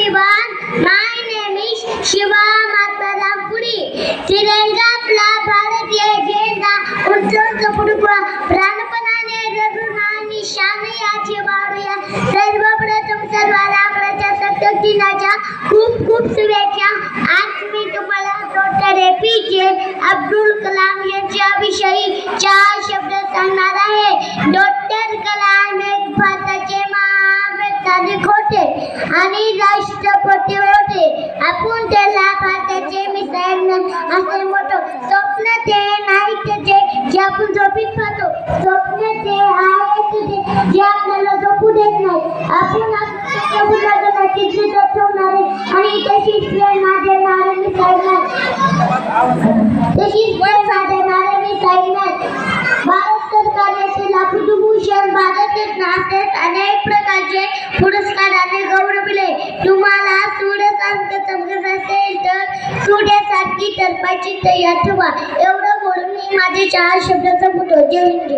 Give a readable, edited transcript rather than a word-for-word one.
everyone. My name is Shiva Matpadampuri. तिरंगा आपला भारतीय झेंडा उंच पुढवा प्राणपणाने रडून आणि शान याची वाढूया. सर्वप्रथम सर्वांना प्रजासत्ताक दिनाच्या खूप खूप शुभेच्छा. आज मी तुम्हाला डॉक्टर APJ अब्दुल कलाम यांच्याविषयी 4 शब्द सांगणार आहे. डॉक्टर कलाम एक भारताचे महावैज्ञानिक होते आणि राष्ट्रपती होते. आपण त्याला भारताचे मिसाईल असे म्हणतो. स्वप्न ते नाही त्याचे जे आपण झोपीत पाहतो. स्वप्न ते आहे तुझे जे आपल्याला झोपू देत नाही. आपण ठेवणारे आणि तशीच प्रेरणा देणारे मिसाईल भारत सरकारने लाखोभूषण भारत रत्न असेच अनेक प्रकारचे पुरस्काराने गौरविले. तुम्हाला सूर्यकांत समजत असेल तर सूर्यासारखी तरपाची तयार ठेवा. एवढं बोलून मी माझे 4 शब्द संपवतो. जय हिंद.